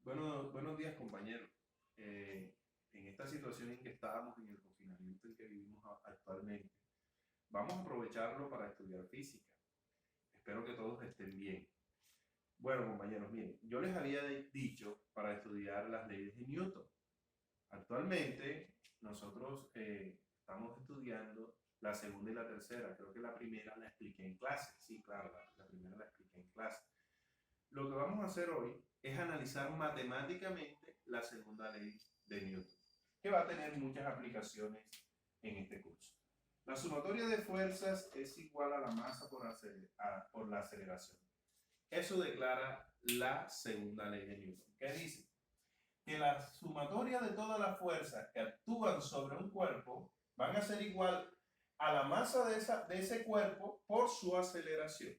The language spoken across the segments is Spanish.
Bueno, buenos días, compañeros. En esta situación en que estábamos, en el confinamiento en que vivimos actualmente, vamos a aprovecharlo para estudiar física. Espero que todos estén bien. Bueno, compañeros, miren, yo les había dicho para estudiar las leyes de Newton. Actualmente, nosotros estamos estudiando la segunda y la tercera. Creo que la primera la expliqué en clase. Sí, claro, la primera la expliqué en clase. Lo que vamos a hacer hoy es analizar matemáticamente la segunda ley de Newton, que va a tener muchas aplicaciones en este curso. La sumatoria de fuerzas es igual a la masa por la aceleración. Eso declara la segunda ley de Newton. ¿Qué dice? Que la sumatoria de todas las fuerzas que actúan sobre un cuerpo van a ser igual a la masa de ese cuerpo por su aceleración.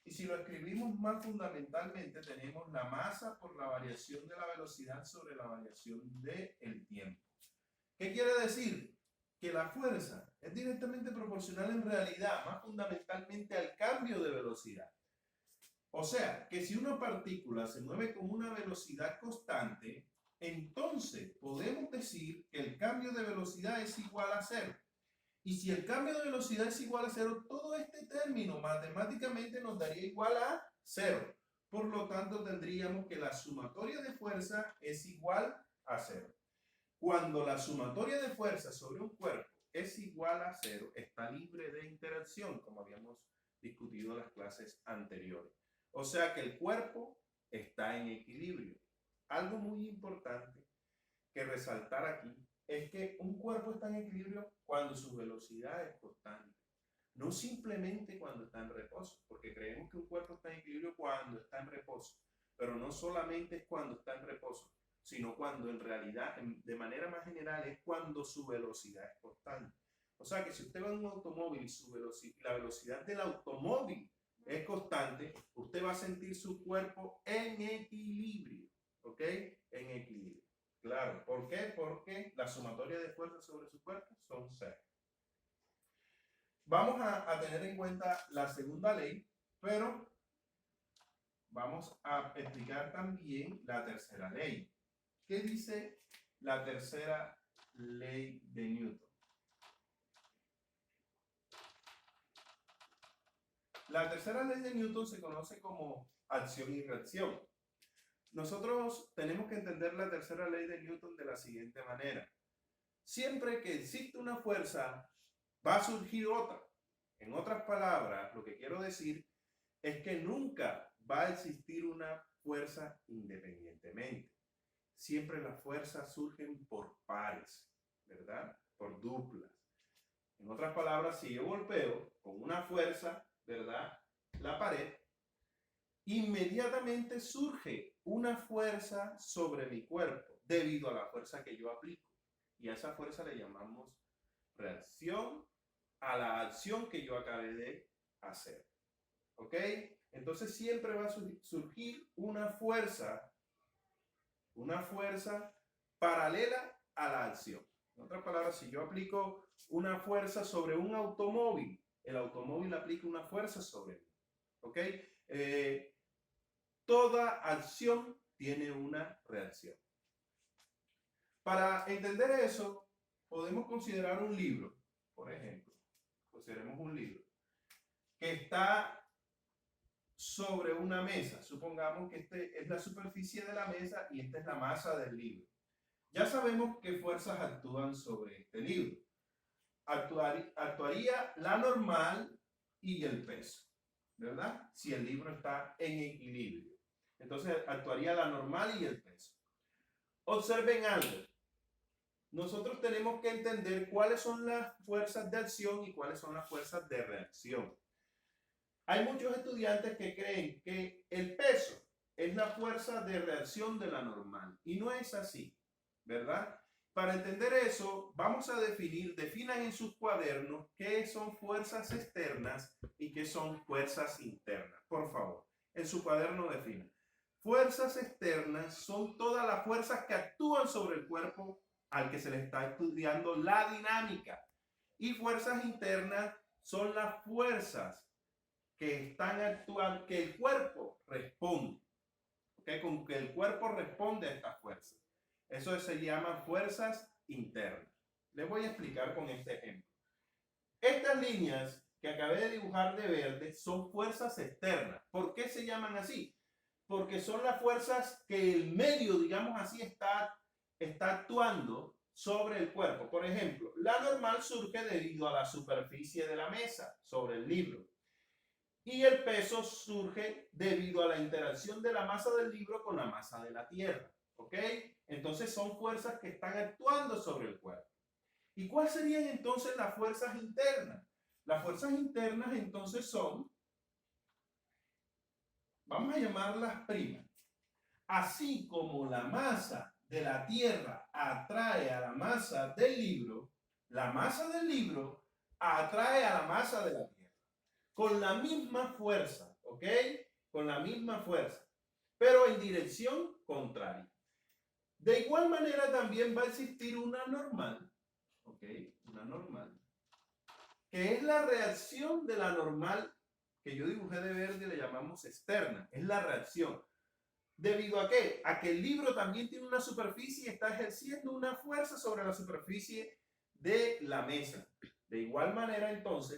Y si lo escribimos más fundamentalmente, tenemos la masa por la variación de la velocidad sobre la variación del tiempo. ¿Qué quiere decir? Que la fuerza es directamente proporcional en realidad, más fundamentalmente al cambio de velocidad. O sea, que si una partícula se mueve con una velocidad constante, entonces podemos decir que el cambio de velocidad es igual a cero. Y si el cambio de velocidad es igual a cero, todo este término matemáticamente nos daría igual a cero. Por lo tanto, tendríamos que la sumatoria de fuerza es igual a cero. Cuando la sumatoria de fuerza sobre un cuerpo es igual a cero, está libre de interacción, como habíamos discutido en las clases anteriores. O sea que el cuerpo está en equilibrio. Algo muy importante que resaltar aquí es que un cuerpo está en equilibrio cuando su velocidad es constante, no simplemente cuando está en reposo, porque creemos que un cuerpo está en equilibrio cuando está en reposo, pero no solamente es cuando está en reposo, sino cuando en realidad, de manera más general, es cuando su velocidad es constante. O sea que si usted va en un automóvil y la velocidad del automóvil es constante, usted va a sentir su cuerpo en equilibrio, ¿ok? En equilibrio. Claro, ¿por qué? Porque la sumatoria de fuerzas sobre su cuerpo son cero. Vamos a tener en cuenta la segunda ley, pero vamos a explicar también la tercera ley. ¿Qué dice la tercera ley de Newton? La tercera ley de Newton se conoce como acción y reacción. Nosotros tenemos que entender la tercera ley de Newton de la siguiente manera. Siempre que existe una fuerza, va a surgir otra. En otras palabras, lo que quiero decir es que nunca va a existir una fuerza independientemente. Siempre las fuerzas surgen por pares, ¿verdad? Por duplas. En otras palabras, si yo golpeo con una fuerza, ¿verdad? La pared, inmediatamente surge una fuerza sobre mi cuerpo debido a la fuerza que yo aplico. Y a esa fuerza le llamamos reacción a la acción que yo acabé de hacer. ¿Ok? Entonces siempre va a surgir una fuerza paralela a la acción. En otras palabras, si yo aplico una fuerza sobre un automóvil, el automóvil aplica una fuerza sobre mí. ¿Ok? Toda acción tiene una reacción. Para entender eso, podemos considerar un libro, por ejemplo. Consideremos un libro que está sobre una mesa. Supongamos que este es la superficie de la mesa y esta es la masa del libro. Ya sabemos qué fuerzas actúan sobre este libro. Actuaría la normal y el peso, ¿verdad? Si el libro está en equilibrio. Entonces actuaría la normal y el peso. Observen algo. Nosotros tenemos que entender cuáles son las fuerzas de acción y cuáles son las fuerzas de reacción. Hay muchos estudiantes que creen que el peso es la fuerza de reacción de la normal y no es así, ¿verdad? Para entender eso, vamos a definan en sus cuadernos qué son fuerzas externas y qué son fuerzas internas. Por favor, en su cuaderno definan. Fuerzas externas son todas las fuerzas que actúan sobre el cuerpo al que se le está estudiando la dinámica. Y fuerzas internas son las fuerzas que están actuando, que el cuerpo responde. ¿okay? Con que el cuerpo responde a estas fuerzas. Eso se llama fuerzas internas. Les voy a explicar con este ejemplo. Estas líneas que acabé de dibujar de verde son fuerzas externas. ¿Por qué se llaman así? Porque son las fuerzas que el medio, digamos así, está actuando sobre el cuerpo. Por ejemplo, la normal surge debido a la superficie de la mesa sobre el libro. Y el peso surge debido a la interacción de la masa del libro con la masa de la tierra. ¿Ok? Entonces son fuerzas que están actuando sobre el cuerpo. ¿Y cuáles serían entonces las fuerzas internas? Las fuerzas internas entonces son, vamos a llamarlas primas. Así como la masa de la tierra atrae a la masa del libro, la masa del libro atrae a la masa de la tierra. Con la misma fuerza, ¿ok? Con la misma fuerza, pero en dirección contraria. De igual manera también va a existir una normal, ¿ok? Una normal, que es la reacción de la normal que yo dibujé de verde, le llamamos externa, es la reacción. ¿Debido a qué? A que el libro también tiene una superficie y está ejerciendo una fuerza sobre la superficie de la mesa. De igual manera, entonces,